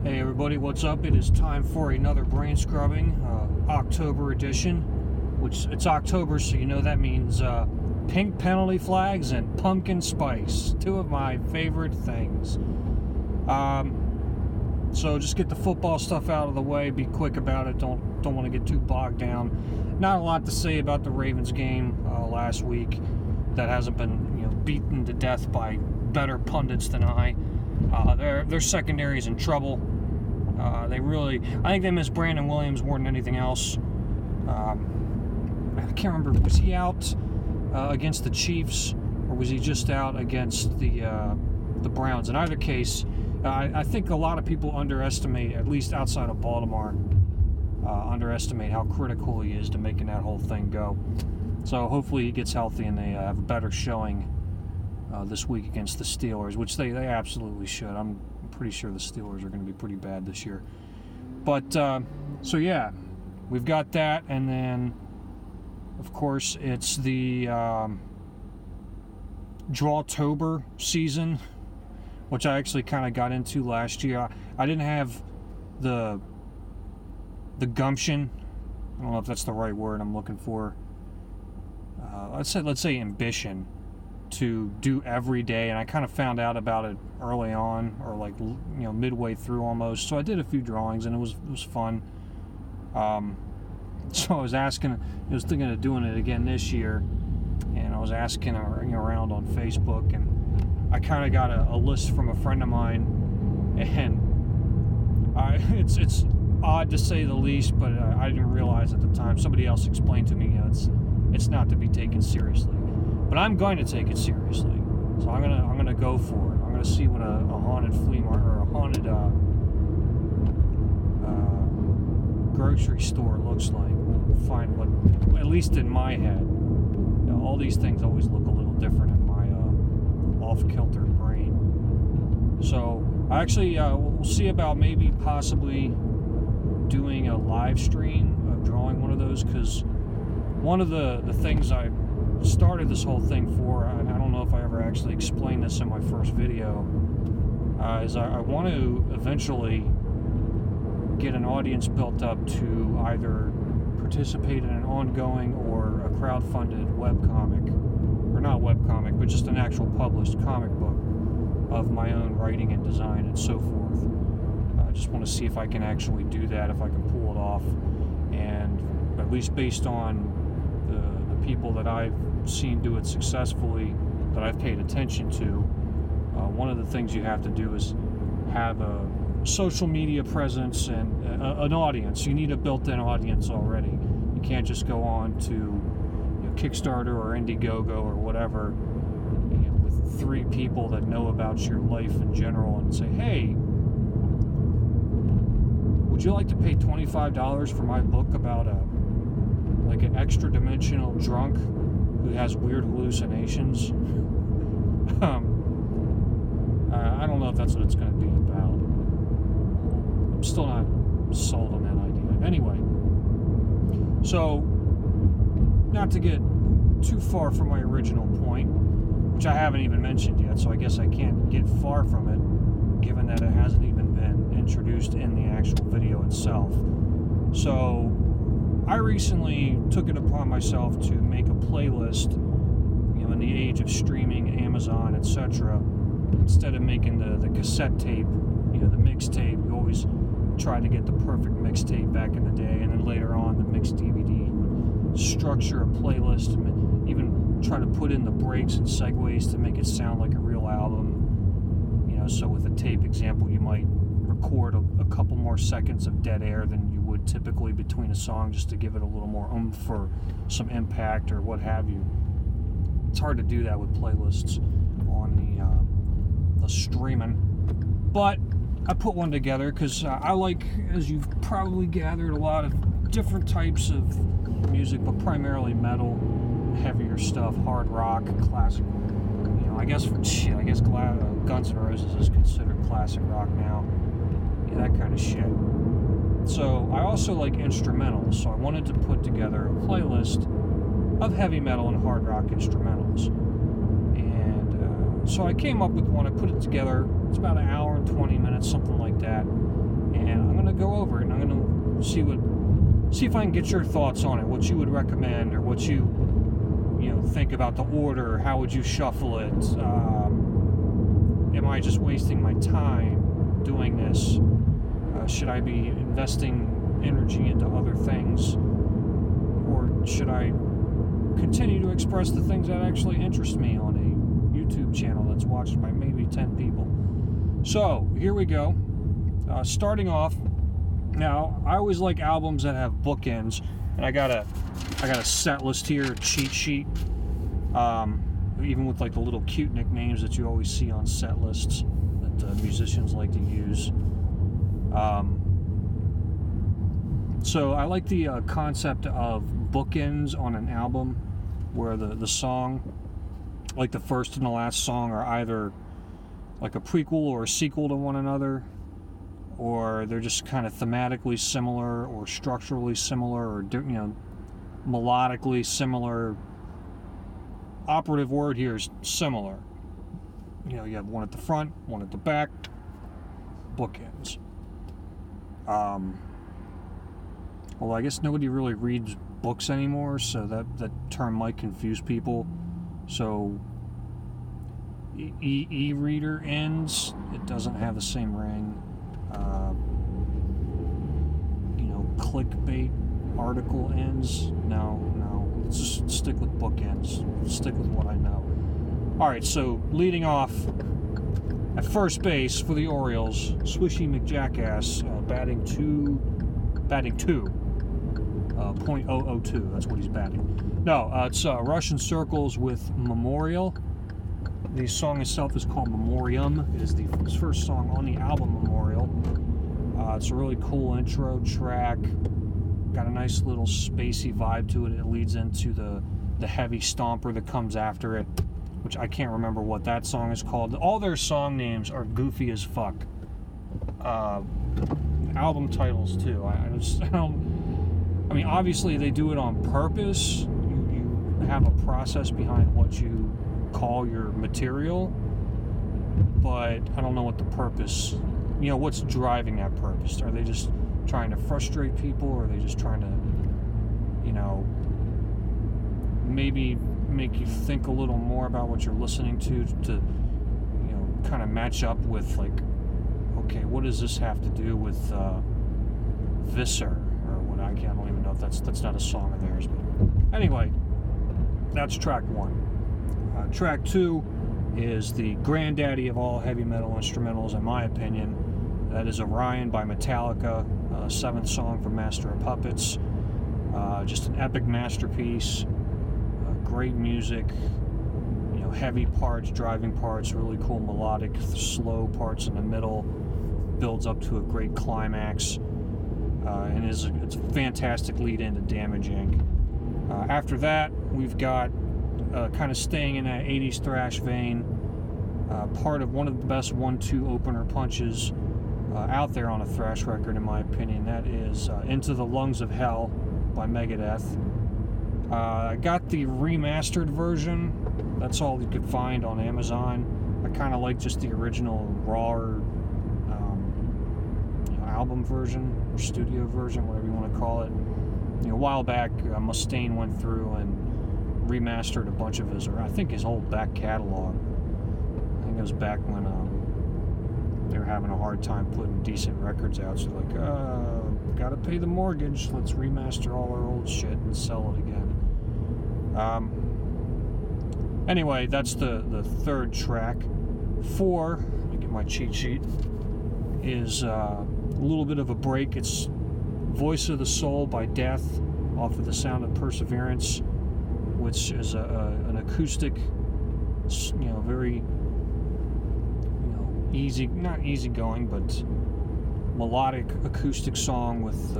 Hey everybody, what's up? It is time for another brain scrubbing, October edition. Which it's October, so you know that means pink penalty flags and pumpkin spice, two of my favorite things. So just get the football stuff out of the way. Be quick about it. Don't want to get too bogged down. Not a lot to say about the Ravens game last week. That hasn't been beaten to death by better pundits than I. Their secondary is in trouble. I think they miss Brandon Williams more than anything else. I can't remember, was he out against the Chiefs, or was he just out against the Browns? In either case, I think a lot of people underestimate, at least outside of Baltimore, underestimate how critical he is to making that whole thing go. So hopefully he gets healthy and they have a better showing this week against the Steelers, which they absolutely should. I'm pretty sure the Steelers are going to be pretty bad this year. But, so yeah, we've got that. And then, of course, it's the Drawtober season, which I actually kind of got into last year. I didn't have the gumption. I don't know if that's the right word I'm looking for. Let's say ambition to do every day, and I kind of found out about it early on, or like midway through almost. So I did a few drawings, and it was fun. So I was thinking of doing it again this year, and I was asking around on Facebook, and I kind of got a list from a friend of mine, and it's odd to say the least, but I didn't realize at the time. Somebody else explained to me, it's not to be taken seriously. But I'm going to take it seriously, so I'm gonna go for it. I'm gonna see what a haunted flea market or a haunted grocery store looks like. We'll find what, at least in my head, all these things always look a little different in my off-kilter brain. So I actually we'll see about maybe possibly doing a live stream of drawing one of those, because one of the things I started this whole thing for, and I don't know if I ever actually explained this in my first video, is I want to eventually get an audience built up to either participate in an ongoing or a crowdfunded webcomic, or not webcomic, but just an actual published comic book of my own writing and design and so forth. I just want to see if I can actually do that, if I can pull it off, and at least based on the people that I've seen do it successfully, that I've paid attention to, one of the things you have to do is have a social media presence and an audience. You need a built-in audience already. You can't just go on to Kickstarter or Indiegogo or whatever with 3 people that know about your life in general and say, hey, would you like to pay $25 for my book about an extra-dimensional drunk who has weird hallucinations? I don't know if that's what it's going to be about. I'm still not sold on that idea. Anyway, so not to get too far from my original point, which I haven't even mentioned yet, so I guess I can't get far from it, given that it hasn't even been introduced in the actual video itself. So I recently took it upon myself to make a playlist, in the age of streaming, Amazon, etc. Instead of making the cassette tape, the mixtape, you always try to get the perfect mixtape back in the day, and then later on the mixed DVD would structure a playlist, and even try to put in the breaks and segues to make it sound like a real album. So with a tape example, you might record a couple more seconds of dead air than you would typically between a song, just to give it a little more oomph or some impact or what have you. It's hard to do that with playlists on the streaming, but I put one together because I like, as you've probably gathered, a lot of different types of music, but primarily metal, heavier stuff, hard rock, classic. I guess Guns N' Roses is considered classic rock now. That kind of shit. So I also like instrumentals, so I wanted to put together a playlist of heavy metal and hard rock instrumentals. And so I came up with one, I put it together. It's about an hour and 20 minutes, something like that. and I'm going to go over it, and I'm going to see if I can get your thoughts on it, what you would recommend, or what you think about the order. How would you shuffle it? Am I just wasting my time doing this? Should I be investing energy into other things, or should I continue to express the things that actually interest me on a YouTube channel that's watched by maybe 10 people? So here we go. Starting off, now I always like albums that have bookends, and I got a set list here, cheat sheet, even with like the little cute nicknames that you always see on set lists that musicians like to use. So I like the concept of bookends on an album, where the song, like the first and the last song, are either like a prequel or a sequel to one another, or they're just kind of thematically similar or structurally similar, or melodically similar. Operative word here is similar. You have one at the front, one at the back, bookends. Well, I guess nobody really reads books anymore, so that term might confuse people. So e-reader ends, it doesn't have the same ring. Clickbait article ends, no, let's just stick with bookends, stick with what I know. Alright, so leading off at first base for the Orioles, Swishy McJackass, batting 2, .002, that's what he's batting. No, it's Russian Circles with Memorial. The song itself is called Memoriam. It is the first song on the album Memorial. It's a really cool intro track. Got a nice little spacey vibe to it. It leads into the heavy stomper that comes after it, which I can't remember what that song is called. All their song names are goofy as fuck. Album titles too. I mean, obviously they do it on purpose. You have a process behind what you call your material, but I don't know what the purpose, what's driving that purpose. Are they just trying to frustrate people, or are they just trying to, maybe make you think a little more about what you're listening to kind of match up with, like, okay, what does this have to do with Visser, or what? I don't even know if that's not a song of theirs, but anyway, that's track 1. Track 2 is the granddaddy of all heavy metal instrumentals, in my opinion. That is Orion by Metallica, 7th song from Master of Puppets. Just an epic masterpiece. Great music, heavy parts, driving parts, really cool melodic, slow parts in the middle. Builds up to a great climax, and it's a fantastic lead into Damage Inc. After that, we've got kind of staying in that 80s thrash vein, part of one of the best 1-2 opener punches out there on a thrash record, in my opinion. That is Into the Lungs of Hell by Megadeth. I got the remastered version. That's all you could find on Amazon. I kind of like just the original raw album version, or studio version, whatever you want to call it. A while back, Mustaine went through and remastered a bunch of his, or I think his whole back catalog. I think it was back when they were having a hard time putting decent records out, so like, gotta pay the mortgage, let's remaster all our old shit and sell it again. Anyway, that's the third track. 4, let me get my cheat sheet, is a little bit of a break. It's Voice of the Soul by Death, off of The Sound of Perseverance, which is an acoustic, very, easy, not easygoing, but melodic acoustic song with,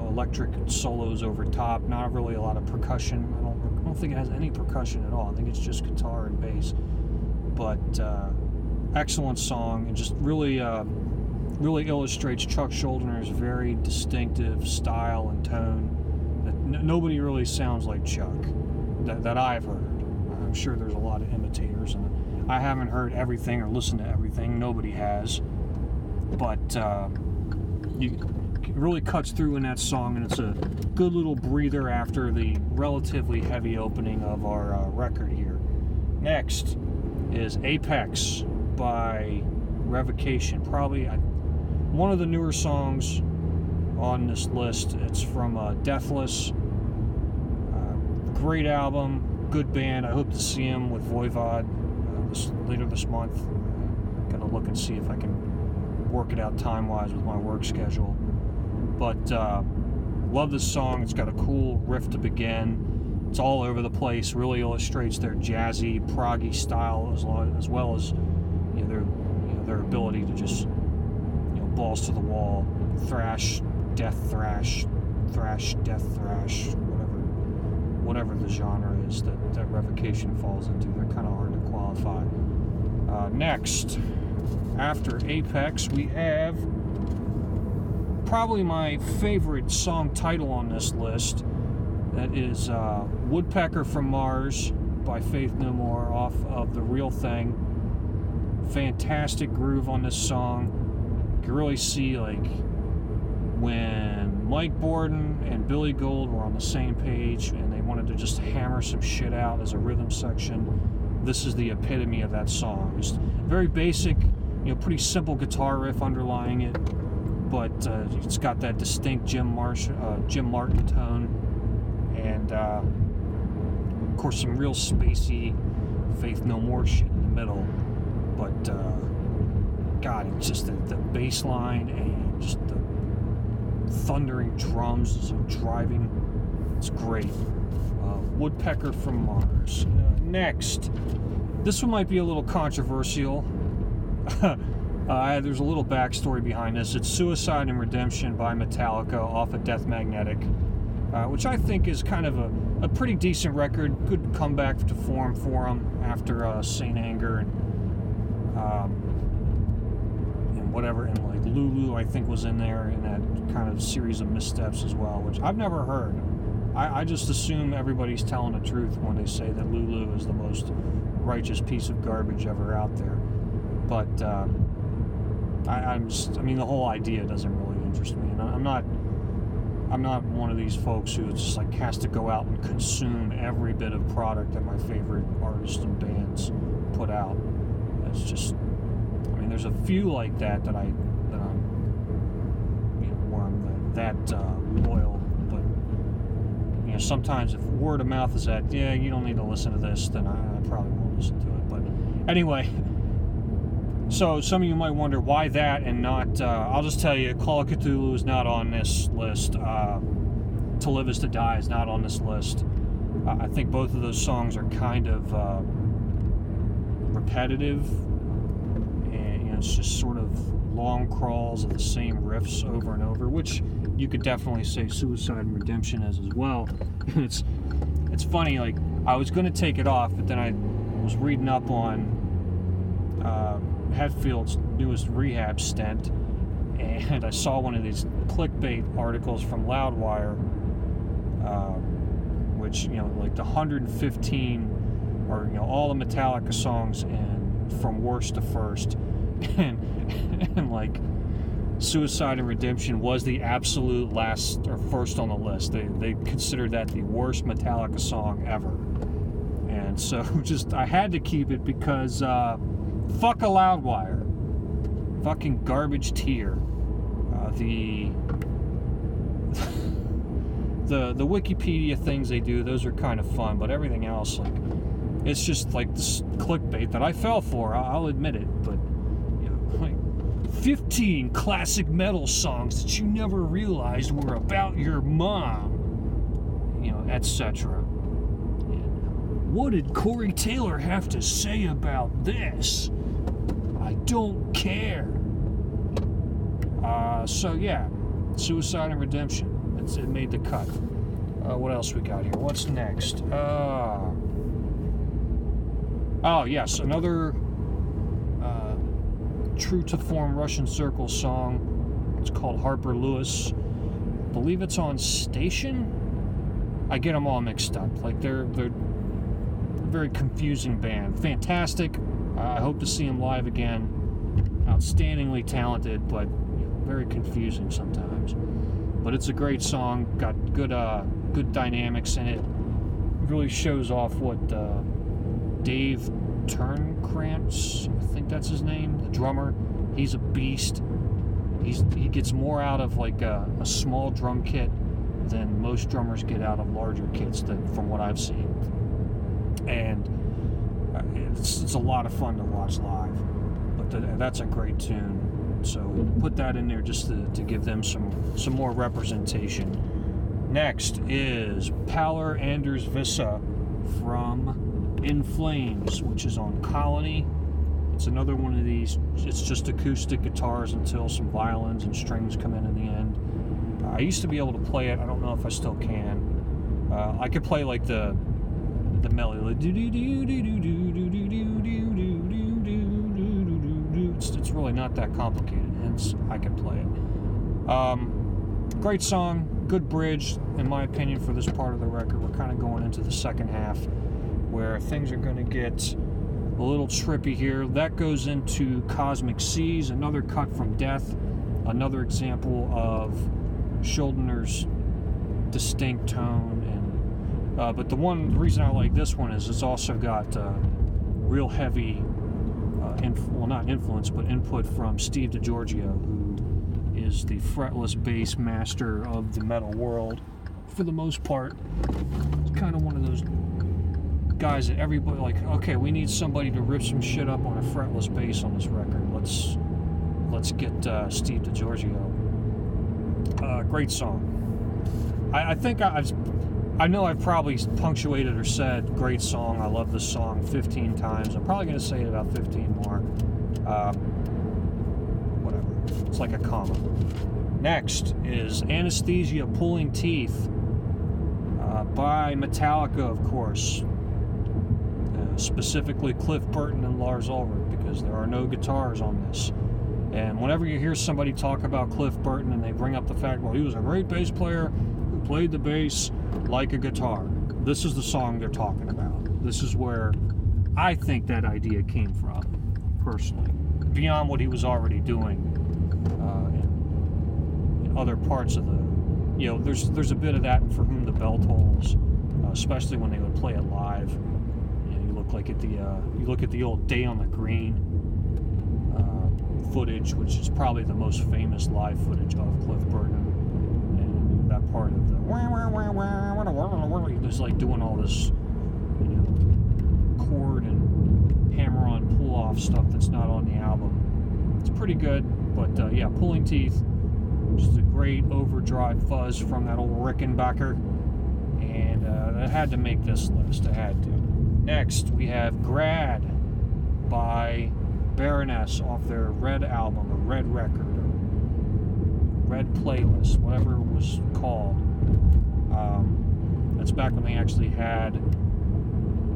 electric solos over top. Not really a lot of percussion. I don't think it has any percussion at all. I think it's just guitar and bass. But excellent song, and just really illustrates Chuck Schuldner's very distinctive style and tone. That nobody really sounds like Chuck that I've heard. I'm sure there's a lot of imitators, and I haven't heard everything or listened to everything. Nobody has. but it really cuts through in that song, and it's a good little breather after the relatively heavy opening of our record here. Next is Apex by Revocation, probably one of the newer songs on this list. It's from Deathless. Great album, good band. I hope to see him with Voivod later this month. Gotta look and see if I can work it out time-wise with my work schedule. But love this song. It's got a cool riff to begin. It's all over the place. Really illustrates their jazzy, proggy style as well as their ability to just balls to the wall, thrash, death thrash, death thrash, whatever the genre is that Revocation falls into. They're kind of hard to qualify. Next, after Apex, we have probably my favorite song title on this list. That is Woodpecker from Mars by Faith No More off of The Real Thing. Fantastic groove on this song. You can really see when Mike Borden and Billy Gould were on the same page and they wanted to just hammer some shit out as a rhythm section. This is the epitome of that song. Just very basic, pretty simple guitar riff underlying it, but it's got that distinct Jim Martin tone, and of course some real spacey Faith No More shit in the middle. But God, it's just the bass line and just the thundering drums driving. It's great. Woodpecker from Mars. Next, this one might be a little controversial. There's a little backstory behind this. It's Suicide and Redemption by Metallica off of Death Magnetic, which I think is kind of a pretty decent record. Good comeback to form for them after Saint Anger and whatever, and Lulu I think was in there in that kind of series of missteps as well, which I've never heard. I just assume everybody's telling the truth when they say that Lulu is the most righteous piece of garbage ever out there. But the whole idea doesn't really interest me, and I'm not one of these folks who just has to go out and consume every bit of product that my favorite artists and bands put out. It's just, there's a few like that I'm where I'm that loyal. But sometimes if word of mouth is that, yeah, you don't need to listen to this, then I probably won't listen to it. But anyway, so some of you might wonder why that and not. I'll just tell you, Call of Cthulhu is not on this list. To Live Is to Die is not on this list. I think both of those songs are kind of repetitive. It's just sort of long crawls of the same riffs over and over, which you could definitely say Suicide and Redemption is as well. It's funny, I was going to take it off, but then I was reading up on Hetfield's newest rehab stint, and I saw one of these clickbait articles from Loudwire, which, the 115 or all the Metallica songs and from worst to first. And Suicide and Redemption was the absolute last or first on the list. They considered that the worst Metallica song ever, and so I had to keep it because fuck a Loudwire, fucking garbage tier. The Wikipedia things they do, those are kind of fun, but everything else, it's just this clickbait that I fell for. I'll admit it, but 15 classic metal songs that you never realized were about your mom, etc. What did Corey Taylor have to say about this? I don't care. So yeah, Suicide and Redemption. It made the cut. What else we got here? What's next? Oh yes, another true to form Russian Circle song. It's called Harper Lewis. I believe it's on Station. I get them all mixed up. They're a very confusing band. Fantastic. I hope to see them live again. outstandingly talented, but very confusing sometimes. But it's a great song. Got good dynamics in it. Really shows off what Dave Turnkrantz, I think that's his name, the drummer. He's a beast. He gets more out of like a small drum kit than most drummers get out of larger kits, from what I've seen. And it's a lot of fun to watch live. But that's a great tune. So put that in there just to give them some more representation. Next is Pallor Anders Vissa from In Flames, which is on Colony. It's another one of these, it's just acoustic guitars until some violins and strings come in the end. I used to be able to play it. I don't know if I still can. I could play like the melody, like it's really not that complicated, hence I can play it. Great song, good bridge, in my opinion, for this part of the record. We're kind of going into the second half where things are going to get a little trippy here. That goes into Cosmic Seas, another cut from Death, another example of Schuldner's distinct tone. And but the reason I like this one is it's also got real heavy, not influence, but input from Steve DiGiorgio, who is the fretless bass master of the metal world for the most part. It's kind of one of those guys that everybody like, okay, we need somebody to rip some shit up on a fretless bass on this record. Let's get Steve DiGiorgio. Great song. I think I know I've probably punctuated or said great song, I love this song 15 times. I'm probably going to say it about 15 more. Whatever. It's like a comma. Next is Anesthesia Pulling Teeth by Metallica, of course. Specifically Cliff Burton and Lars Ulrich, because there are no guitars on this. And whenever you hear somebody talk about Cliff Burton and they bring up the fact, well, he was a great bass player who played the bass like a guitar, this is the song they're talking about. This is where I think that idea came from, personally, beyond what he was already doing in other parts of the, there's a bit of that in For Whom the Bell Tolls, especially when they would play it live. You look at the old Day on the Green footage, which is probably the most famous live footage of Cliff Burton, and that part of the just like doing all this, chord and hammer-on pull-off stuff that's not on the album. It's pretty good, but Pulling Teeth, just a great overdrive fuzz from that old Rickenbacker, and I had to make this list. I had to. Next, we have Grad by Baroness off their Red album, or Red record, or Red playlist, whatever it was called. That's back when they actually had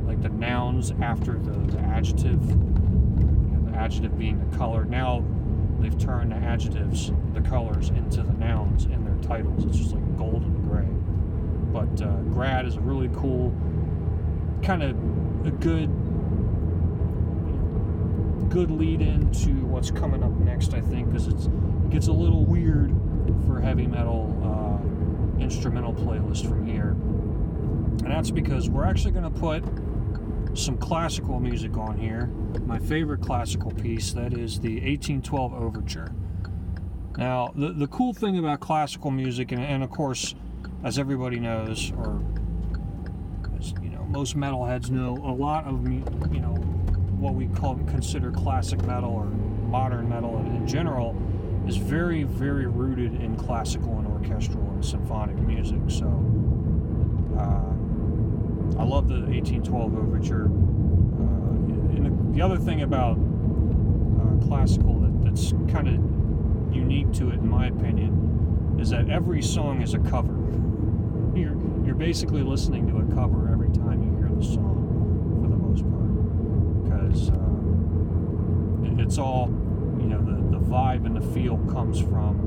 like the nouns after the adjective, the adjective being the color. Now they've turned the adjectives, the colors, into the nouns in their titles. It's just like gold and gray. But Grad is a really cool, kind of a good lead into what's coming up next, I think, because it gets a little weird for heavy metal instrumental playlist from here. And that's because we're actually going to put some classical music on here. My favorite classical piece, that is the 1812 Overture. Now, the cool thing about classical music, and of course, as everybody knows, or as most metalheads know, a lot of what we consider classic metal or modern metal in general is very, very rooted in classical and orchestral and symphonic music. So I love the 1812 Overture. And the other thing about classical that's kind of unique to it, in my opinion, is that every song is a cover. You're basically listening to a cover every time you hear the song, for the most part, because it's all, the vibe and the feel comes from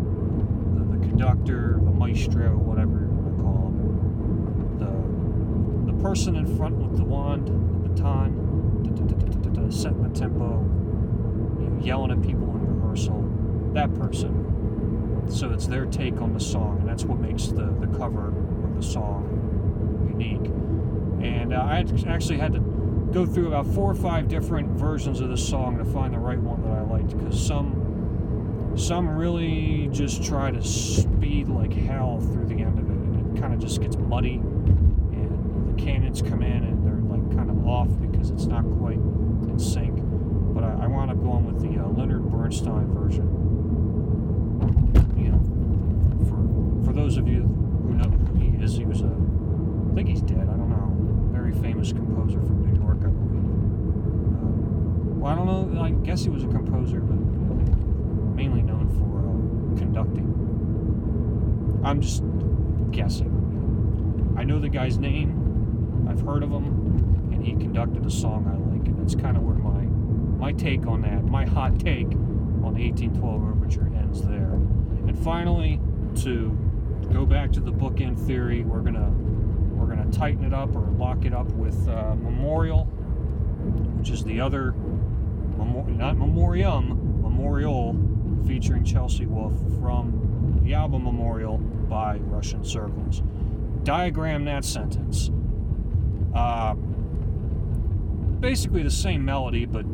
the conductor, the maestro, whatever you want to call him, the person in front with the wand, the baton, setting the tempo, yelling at people in Universal, that person. So it's their take on the song, and that's what makes the cover of the song unique. And I actually had to go through about 4 or 5 different versions of the song to find the right one that I liked, because some really just try to speed like hell through the end of it, and it kind of just gets muddy, and the canyons come in and they're like kind of off because it's not quite in sync. But I wound up going with the Leonard Bernstein version. You know, for those of you who know who he is, he was I think he's dead, I don't know, very famous composer from New York, I believe. Well, I don't know, I guess he was a composer, but mainly known for conducting. I'm just guessing. I know the guy's name, I've heard of him, and he conducted a song I like, and that's kind of where my take on that, my hot take on the 1812 Overture ends there. And finally, to go back to the bookend theory, we're gonna tighten it up or lock it up with Memorial, which is the other, not Memoriam, Memorial, featuring Chelsea Wolfe from the album Memorial by Russian Circles. Diagram that sentence. Basically the same melody, but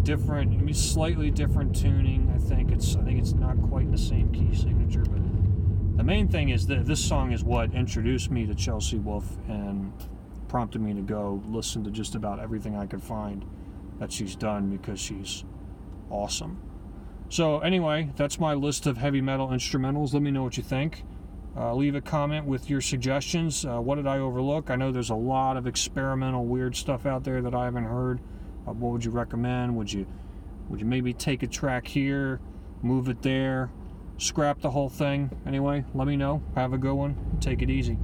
different, slightly different tuning. I think it's not quite in the same key signature, but the main thing is that this song is what introduced me to Chelsea Wolfe and prompted me to go listen to just about everything I could find that she's done, because she's awesome. So anyway, that's my list of heavy metal instrumentals. Let me know what you think. Leave a comment with your suggestions. What did I overlook? I know there's a lot of experimental weird stuff out there that I haven't heard. What would you recommend? Would you maybe take a track here, move it there, scrap the whole thing? Anyway, let me know. Have a good one. Take it easy.